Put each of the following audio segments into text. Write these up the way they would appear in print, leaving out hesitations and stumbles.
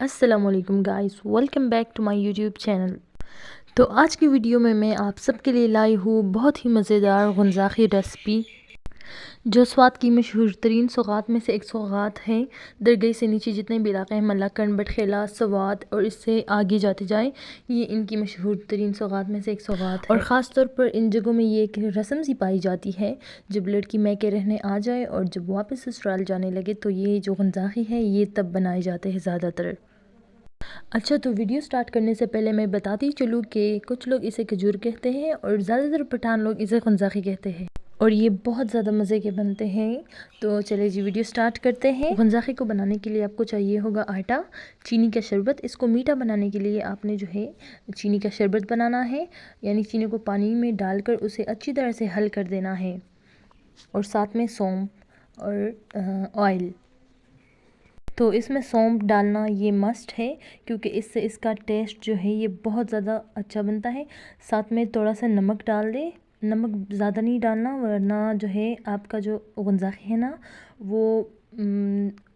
अस्सलामुअलैकुम guys, welcome back to my YouTube channel. तो आज की वीडियो में मैं आप सबके लिए लाई हूँ बहुत ही मज़ेदार गुंजाखी रेसिपी, जो स्वाद की मशहूर तरीन सौगात में से एक सौगात है। दरगई से नीचे जितने भी इलाके हैं, मल्लाकन, बटखेला, सवात और इससे आगे जाते जाए, ये इनकी मशहूर तरीन सौगात में से एक सौगात है। और ख़ास तौर पर इन जगहों में ये एक रस्म सी पाई जाती है, जब लड़की मैके रहने आ जाए और जब वापस ससुराल जाने लगे तो ये जो गुंजाखी है ये तब बनाए जाते हैं ज़्यादातर। अच्छा, तो वीडियो स्टार्ट करने से पहले मैं बताती चलूँ कि कुछ लोग इसे खजूर कहते हैं और ज़्यादातर पठान लोग इसे गुंजाखी कहते हैं और ये बहुत ज़्यादा मज़े के बनते हैं। तो चलिए जी वीडियो स्टार्ट करते हैं। गुंजाखी को बनाने के लिए आपको चाहिए होगा आटा, चीनी का शरबत। इसको मीठा बनाने के लिए आपने जो है चीनी का शरबत बनाना है, यानी चीनी को पानी में डालकर उसे अच्छी तरह से हल कर देना है, और साथ में सौंफ और ऑयल। तो इसमें सौंफ डालना ये मस्ट है, क्योंकि इससे इसका टेस्ट जो है ये बहुत ज़्यादा अच्छा बनता है। साथ में थोड़ा सा नमक डाल दे, नमक ज़्यादा नहीं डालना वरना जो है आपका जो गुंजाखी है ना वो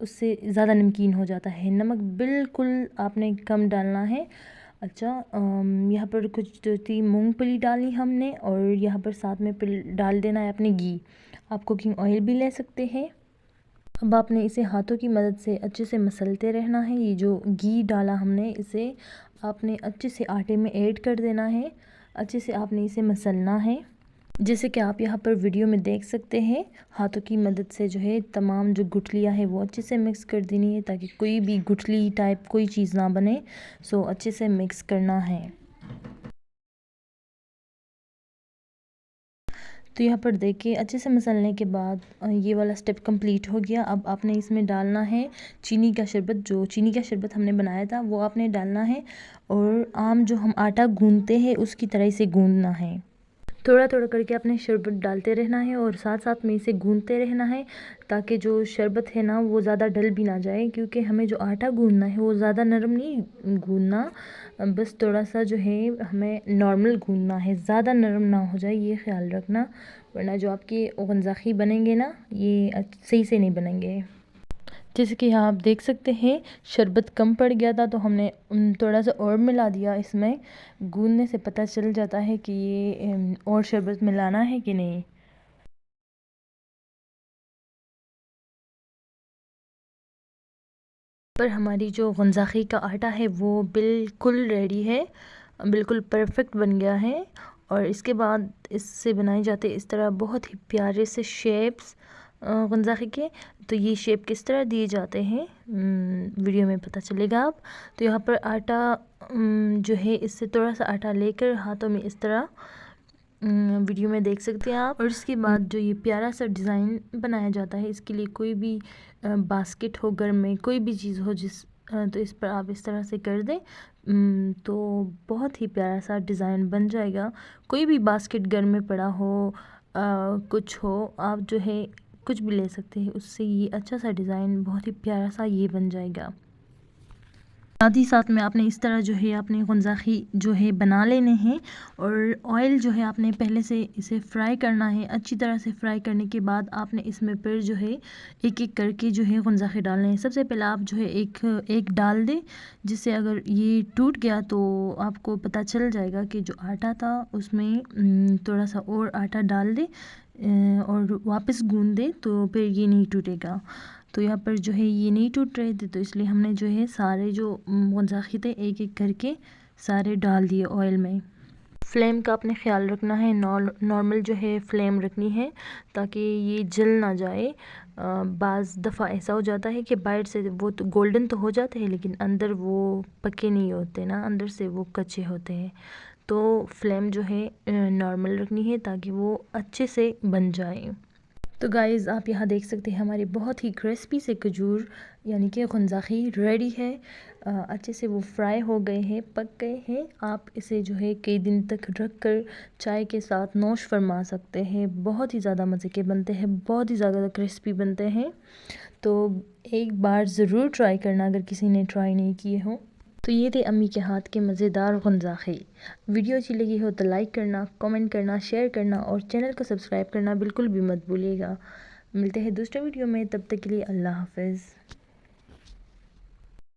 उससे ज़्यादा नमकीन हो जाता है। नमक बिल्कुल आपने कम डालना है। अच्छा, यहाँ पर कुछ थी मूंगफली डाली हमने, और यहाँ पर साथ में डाल देना है अपने घी। आप कुकिंग ऑयल भी ले सकते हैं। अब आपने इसे हाथों की मदद से अच्छे से मसलते रहना है। ये जो घी डाला हमने इसे आपने अच्छे से आटे में ऐड कर देना है। अच्छे से आपने इसे मसलना है, जैसे कि आप यहाँ पर वीडियो में देख सकते हैं। हाथों की मदद से जो है तमाम जो गुठलियाँ हैं वो अच्छे से मिक्स कर देनी है, ताकि कोई भी गुठली टाइप कोई चीज़ ना बने। सो अच्छे से मिक्स करना है। तो यहाँ पर देखिए अच्छे से मसलने के बाद ये वाला स्टेप कंप्लीट हो गया। अब आपने इसमें डालना है चीनी का शरबत। जो चीनी का शरबत हमने बनाया था वो आपने डालना है, और आम जो हम आटा गूंदते हैं उसकी तरह से गूंदना है। थोड़ा थोड़ा करके अपने शरबत डालते रहना है और साथ साथ में इसे गूंदते रहना है, ताकि जो शरबत है ना वो ज़्यादा डल भी ना जाए, क्योंकि हमें जो आटा गूंदना है वो ज़्यादा नरम नहीं गूंदना, बस थोड़ा सा जो है हमें नॉर्मल गूंदना है, ज़्यादा नरम ना हो जाए, ये ख्याल रखना, वरना जो आपके गुंजाखी बनेंगे ना ये सही से नहीं बनेंगे। जैसे कि यहाँ आप देख सकते हैं शरबत कम पड़ गया था, तो हमने थोड़ा सा और मिला दिया इसमें। गूंदने से पता चल जाता है कि ये और शरबत मिलाना है कि नहीं। पर हमारी जो गुंजाखी का आटा है वो बिल्कुल रेडी है, बिल्कुल परफेक्ट बन गया है। और इसके बाद इससे बनाए जाते इस तरह बहुत ही प्यारे से शेप्स गुंजाखी के। तो ये शेप किस तरह दिए जाते हैं वीडियो में पता चलेगा आप। तो यहाँ पर आटा जो है इससे थोड़ा सा आटा लेकर हाथों में इस तरह वीडियो में देख सकते हैं आप। और इसके बाद जो ये प्यारा सा डिज़ाइन बनाया जाता है, इसके लिए कोई भी बास्केट हो घर में, कोई भी चीज़ हो तो इस पर आप इस तरह से कर दें, तो बहुत ही प्यारा सा डिज़ाइन बन जाएगा। कोई भी बास्केट घर में पड़ा हो, कुछ हो, आप जो है कुछ भी ले सकते हैं, उससे ये अच्छा सा डिज़ाइन बहुत ही प्यारा सा ये बन जाएगा। साथ ही साथ में आपने इस तरह जो है आपने गुंजाखी जो है बना लेने हैं, और ऑयल जो है आपने पहले से इसे फ्राई करना है। अच्छी तरह से फ्राई करने के बाद आपने इसमें फिर जो है एक एक करके जो है गुंजाखी डालने हैं। सबसे पहले आप जो है एक डाल दें, जिससे अगर ये टूट गया तो आपको पता चल जाएगा कि जो आटा था उसमें थोड़ा सा और आटा डाल दें और वापस गूंद दें, तो फिर ये नहीं टूटेगा। तो यहाँ पर जो है ये नहीं टूट रहे थे, तो इसलिए हमने जो है सारे जो गुंजाखी थे एक एक करके सारे डाल दिए ऑयल में। फ्लेम का आपने ख्याल रखना है, नॉर्मल जो है फ्लेम रखनी है, ताकि ये जल ना जाए। बाज़ दफ़ा ऐसा हो जाता है कि बाहर से वो तो गोल्डन तो हो जाते हैं, लेकिन अंदर वो पके नहीं होते ना, अंदर से वो कच्चे होते हैं। तो फ्लेम जो है नॉर्मल रखनी है, ताकि वो अच्छे से बन जाए। तो गाइज़ आप यहाँ देख सकते हैं हमारे बहुत ही क्रिस्पी से खजूर यानी कि गुंजाखी रेडी है। अच्छे से वो फ्राई हो गए हैं, पक गए हैं। आप इसे जो है कई दिन तक रख कर चाय के साथ नोश फरमा सकते हैं। बहुत ही ज़्यादा मज़े के बनते हैं, बहुत ही ज़्यादा क्रिस्पी बनते हैं। तो एक बार ज़रूर ट्राई करना अगर किसी ने ट्राई नहीं किए हों। तो ये थे अम्मी के हाथ के मज़ेदार गुंजाखी। वीडियो अच्छी लगी हो तो लाइक करना, कमेंट करना, शेयर करना और चैनल को सब्सक्राइब करना बिल्कुल भी मत भूलिएगा। मिलते हैं दूसरे वीडियो में, तब तक के लिए अल्लाह हाफ़िज़।